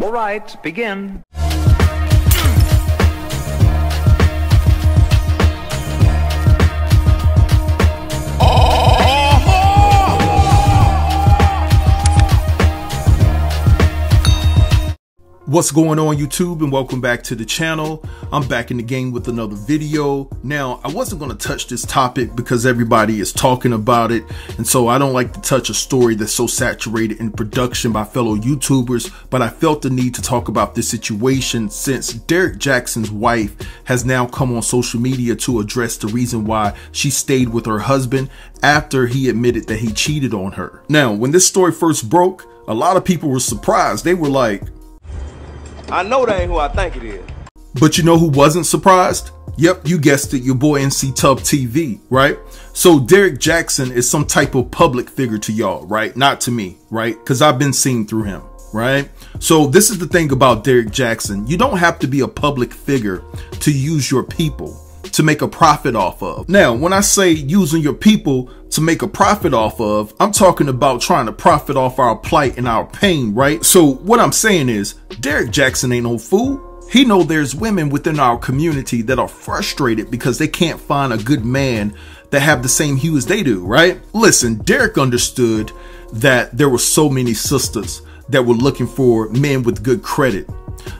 All right, begin. What's going on YouTube, and welcome back to the channel. I'm back in the game with another video. Now, I wasn't going to touch this topic because everybody is talking about it, and so I don't like to touch a story that's so saturated in production by fellow YouTubers, but I felt the need to talk about this situation since Derrick Jaxn's wife has now come on social media to address the reason why she stayed with her husband after he admitted that he cheated on her. Now, when this story first broke, a lot of people were surprised. They were like, I know that ain't who I think it is. But you know who wasn't surprised? Yep, you guessed it, your boy NC Tub TV, right? So Derrick Jaxn is some type of public figure to y'all, right? Not to me, right? Because I've been seen through him, right? So this is the thing about Derrick Jaxn. You don't have to be a public figure to use your people to make a profit off of. Now, when I say using your people to make a profit off of, I'm talking about trying to profit off our plight and our pain, right? So what I'm saying is, Derrick Jaxn ain't no fool. He know there's women within our community that are frustrated because they can't find a good man that have the same hue as they do, right? Listen, Derrick understood that there were so many sisters that were looking for men with good credit.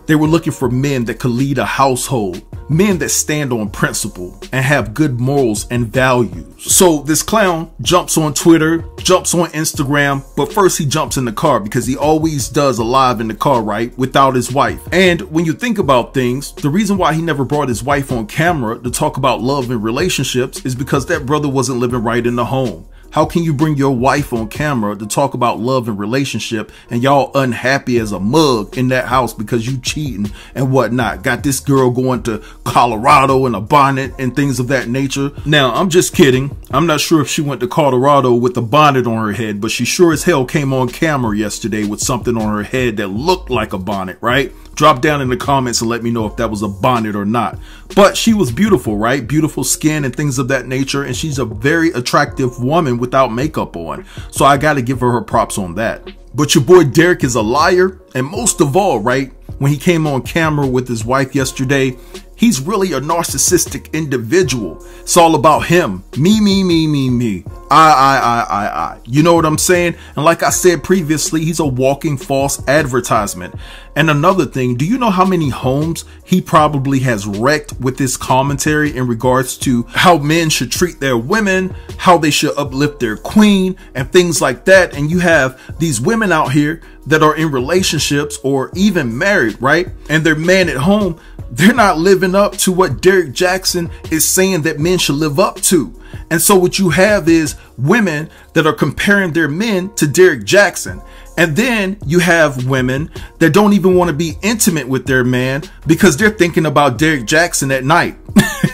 They were looking for men that could lead a household, men that stand on principle and have good morals and values. So this clown jumps on Twitter, jumps on Instagram, but first he jumps in the car because he always does a live in the car, right? Without his wife. And when you think about things, the reason why he never brought his wife on camera to talk about love and relationships is because that brother wasn't living right in the home. How can you bring your wife on camera to talk about love and relationship and y'all unhappy as a mug in that house because you cheating and whatnot? Got this girl going to Colorado in a bonnet and things of that nature. Now, I'm just kidding. I'm not sure if she went to Colorado with a bonnet on her head, but she sure as hell came on camera yesterday with something on her head that looked like a bonnet, right? Drop down in the comments and let me know if that was a bonnet or not. But she was beautiful, right? Beautiful skin and things of that nature. And she's a very attractive woman without makeup on. So I got to give her props on that. But your boy Derrick is a liar. And most of all, right, when he came on camera with his wife yesterday, he's really a narcissistic individual. It's all about him. Me, me, me, me, me. I. You know what I'm saying? And like I said previously, he's a walking false advertisement. And another thing, do you know how many homes he probably has wrecked with this commentary in regards to how men should treat their women, how they should uplift their queen and things like that? And you have these women out here that are in relationships or even married, right? And their man at home, they're not living up to what Derrick Jaxn is saying that men should live up to. And so what you have is women that are comparing their men to Derrick Jaxn. And then you have women that don't even want to be intimate with their man because they're thinking about Derrick Jaxn at night.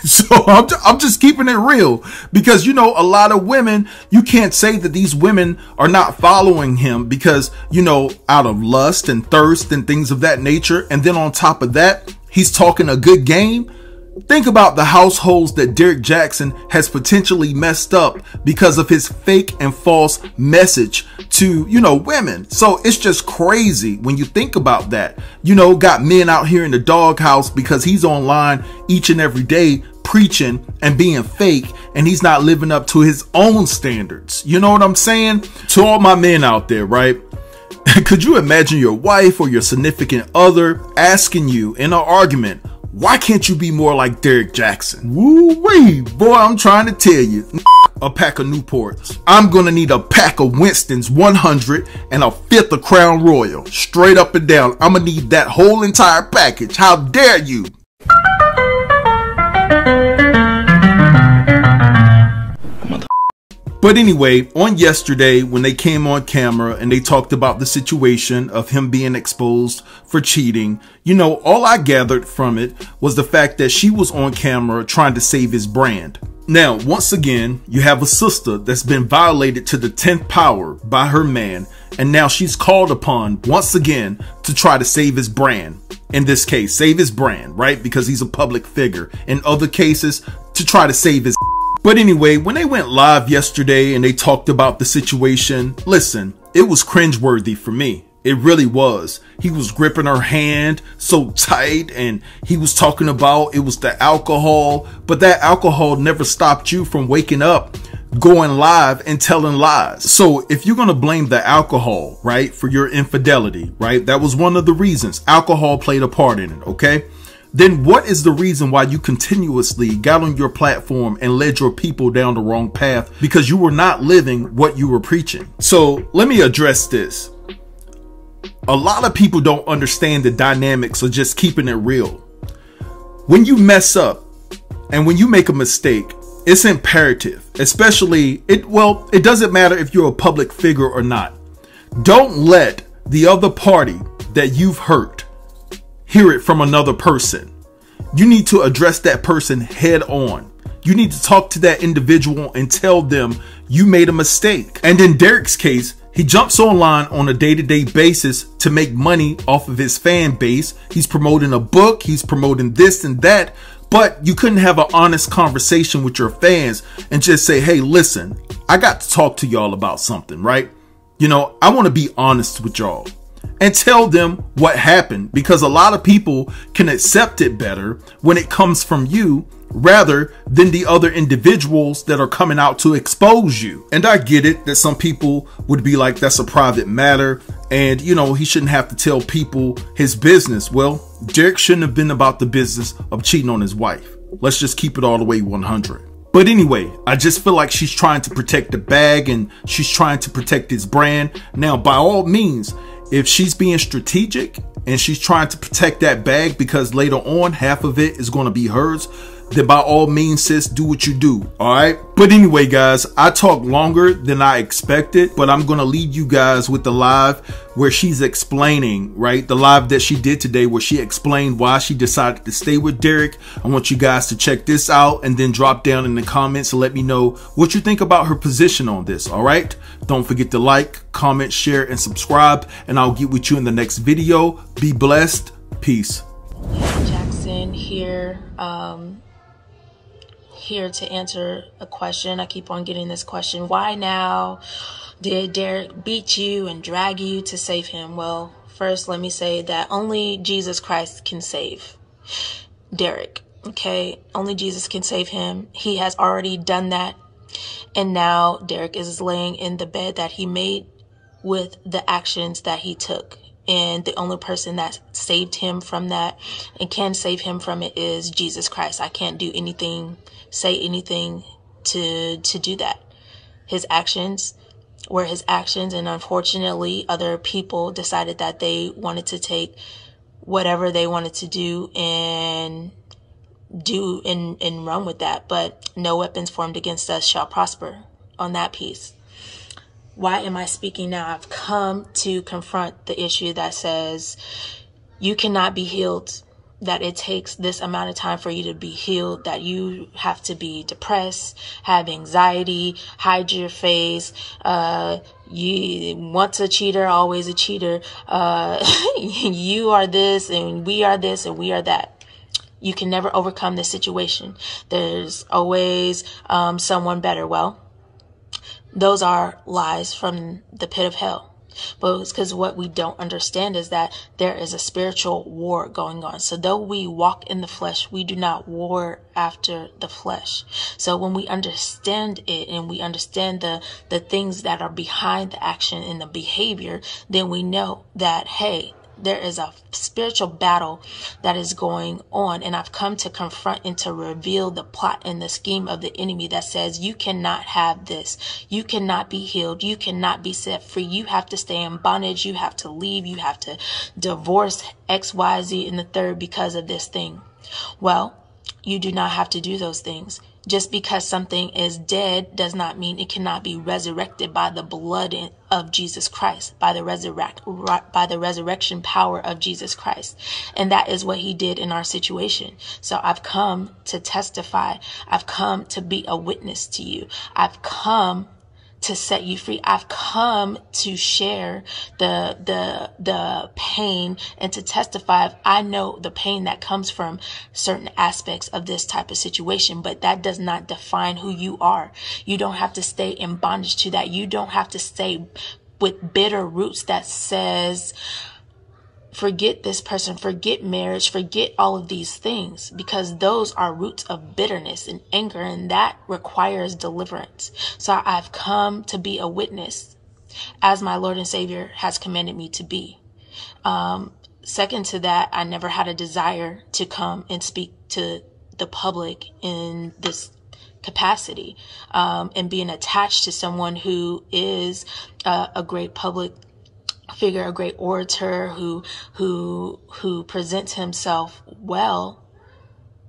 So I'm just keeping it real because, you know, a lot of women, you can't say that these women are not following him because, you know, out of lust and thirst and things of that nature. And then on top of that, he's talking a good game. Think about the households that Derrick Jaxn has potentially messed up because of his fake and false message to, you know, women. So it's just crazy when you think about that. You know, got men out here in the doghouse because he's online each and every day preaching and being fake, and he's not living up to his own standards. You know what I'm saying? To all my men out there, right? Could you imagine your wife or your significant other asking you in an argument, why can't you be more like Derrick Jaxn? Woo-wee, boy, I'm trying to tell you. A pack of Newports. I'm gonna need a pack of Winston's 100 and a fifth of Crown Royal. Straight up and down. I'm gonna need that whole entire package. How dare you? But anyway, on yesterday, when they came on camera and they talked about the situation of him being exposed for cheating, you know, all I gathered from it was the fact that she was on camera trying to save his brand. Now, once again, you have a sister that's been violated to the 10th power by her man, and now she's called upon once again to try to save his brand. In this case, save his brand, right? Because he's a public figure. In other cases, to try to save his. But anyway, when they went live yesterday and they talked about the situation, listen, it was cringeworthy for me. It really was. He was gripping her hand so tight, and he was talking about it was the alcohol, but that alcohol never stopped you from waking up, going live and telling lies. So if you're going to blame the alcohol, right, for your infidelity, right, that was one of the reasons. Alcohol played a part in it, okay? Then what is the reason why you continuously got on your platform and led your people down the wrong path? Because you were not living what you were preaching. So let me address this. A lot of people don't understand the dynamics of just keeping it real. When you mess up and when you make a mistake, it's imperative, especially it doesn't matter if you're a public figure or not. Don't let the other party that you've hurt hear it from another person. You need to address that person head on. You need to talk to that individual and tell them you made a mistake. And in Derrick's case, he jumps online on a day-to-day basis to make money off of his fan base. He's promoting a book, he's promoting this and that, but you couldn't have an honest conversation with your fans and just say, hey, listen, I got to talk to y'all about something, right? You know, I want to be honest with y'all and tell them what happened, because a lot of people can accept it better when it comes from you rather than the other individuals that are coming out to expose you. And I get it that some people would be like, that's a private matter, and you know, he shouldn't have to tell people his business. Well, Derrick shouldn't have been about the business of cheating on his wife. Let's just keep it all the way 100. But anyway, I just feel like she's trying to protect the bag and she's trying to protect his brand. Now, by all means, if she's being strategic and she's trying to protect that bag because later on half of it is going to be hers, then by all means, sis, do what you do. All right. But anyway, guys, I talked longer than I expected, but I'm going to leave you guys with the live where she's explaining, right? The live that she did today where she explained why she decided to stay with Derrick. I want you guys to check this out and then drop down in the comments and let me know what you think about her position on this. All right. Don't forget to like, comment, share, and subscribe, and I'll get with you in the next video. Be blessed. Peace. Jaxn here. Here to answer a question. I keep on getting this question. Why now? Did Derrick beat you and drag you to save him? Well, first let me say that only Jesus Christ can save Derrick. Okay? Only Jesus can save him. He has already done that. And now Derrick is laying in the bed that he made with the actions that he took. And the only person that saved him from that and can save him from it is Jesus Christ. I can't do anything, say anything to do that. His actions were his actions, and unfortunately other people decided that they wanted to take whatever they wanted to do and run with that. But no weapons formed against us shall prosper on that piece. Why am I speaking now? I've come to confront the issue that says you cannot be healed, that it takes this amount of time for you to be healed, that you have to be depressed, have anxiety, hide your face, you once a cheater, always a cheater, you are this and we are this and we are that. You can never overcome this situation. There's always someone better. Well, those are lies from the pit of hell. But it's because what we don't understand is that there is a spiritual war going on. So though we walk in the flesh, we do not war after the flesh. So when we understand it and we understand the things that are behind the action and the behavior, then we know that, hey, there is a spiritual battle that is going on, and I've come to confront and to reveal the plot and the scheme of the enemy that says you cannot have this. You cannot be healed. You cannot be set free. You have to stay in bondage. You have to leave. You have to divorce X, Y, Z, and the third because of this thing. Well, you do not have to do those things. Just because something is dead does not mean it cannot be resurrected by the blood of Jesus Christ, by the resurrection power of Jesus Christ. And that is what he did in our situation. So I've come to testify. I've come to be a witness to you. I've come to set you free. I've come to share the pain and to testify. I know the pain that comes from certain aspects of this type of situation, but that does not define who you are. You don't have to stay in bondage to that. You don't have to stay with bitter roots that says, forget this person, forget marriage, forget all of these things, because those are roots of bitterness and anger, and that requires deliverance. So I've come to be a witness as my Lord and Savior has commanded me to be. Second to that, I never had a desire to come and speak to the public in this capacity, and being attached to someone who is a great public figure, a great orator who presents himself well,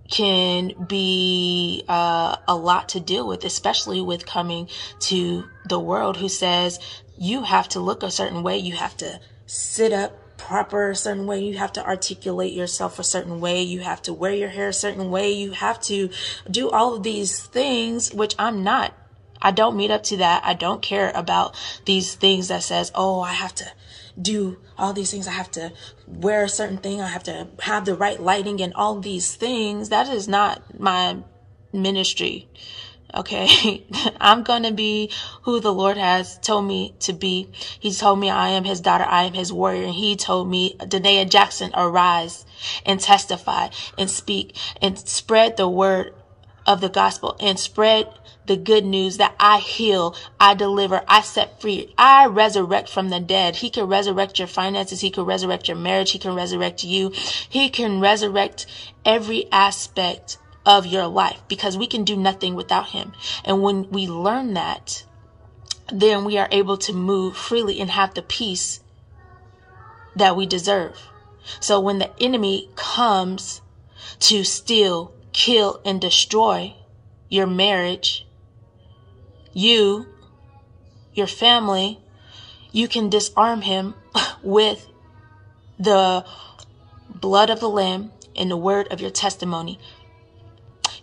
can be a lot to deal with, especially with coming to the world who says you have to look a certain way, you have to sit up proper a certain way, you have to articulate yourself a certain way, you have to wear your hair a certain way, you have to do all of these things, which I'm not. I don't meet up to that. I don't care about these things that says, oh, I have to do all these things, I have to wear a certain thing, I have to have the right lighting and all these things. That is not my ministry. Okay, I'm going to be who the Lord has told me to be. He told me I am his daughter, I am his warrior. And he told me, Derrick Jaxn, arise and testify and speak and spread the word of the gospel and spread the good news that I heal, I deliver, I set free, I resurrect from the dead. He can resurrect your finances. He can resurrect your marriage. He can resurrect you. He can resurrect every aspect of your life, because we can do nothing without him. And when we learn that, then we are able to move freely and have the peace that we deserve. So when the enemy comes to steal, kill, and destroy your marriage, you, your family, you can disarm him with the blood of the Lamb and the word of your testimony.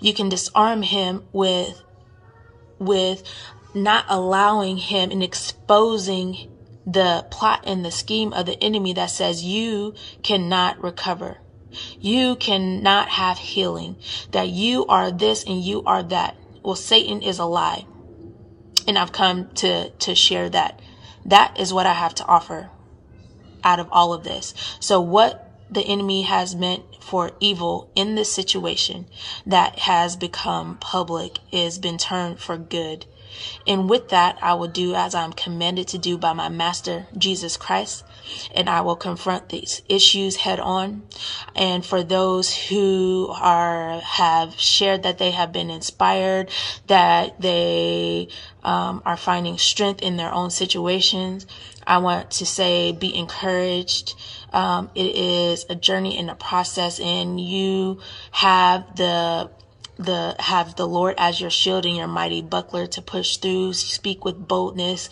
You can disarm him with not allowing him and exposing the plot and the scheme of the enemy that says you cannot recover. You cannot have healing, that you are this and you are that. Well, Satan is a lie. And I've come to share that. That is what I have to offer out of all of this. So what the enemy has meant for evil in this situation that has become public is been turned for good. And with that, I will do as I'm commanded to do by my master, Jesus Christ. And I will confront these issues head on. And for those who have shared that they have been inspired, that they are finding strength in their own situations, I want to say, be encouraged. It is a journey and a process, and you have the Lord as your shield and your mighty buckler to push through. Speak with boldness,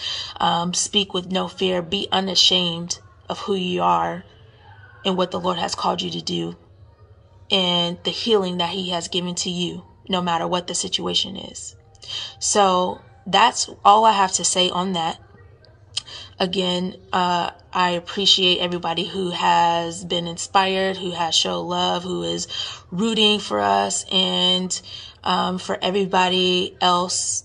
speak with no fear, be unashamed of who you are and what the Lord has called you to do, and the healing that he has given to you, no matter what the situation is. So that's all I have to say on that. Again, I appreciate everybody who has been inspired, who has shown love, who is rooting for us, and for everybody else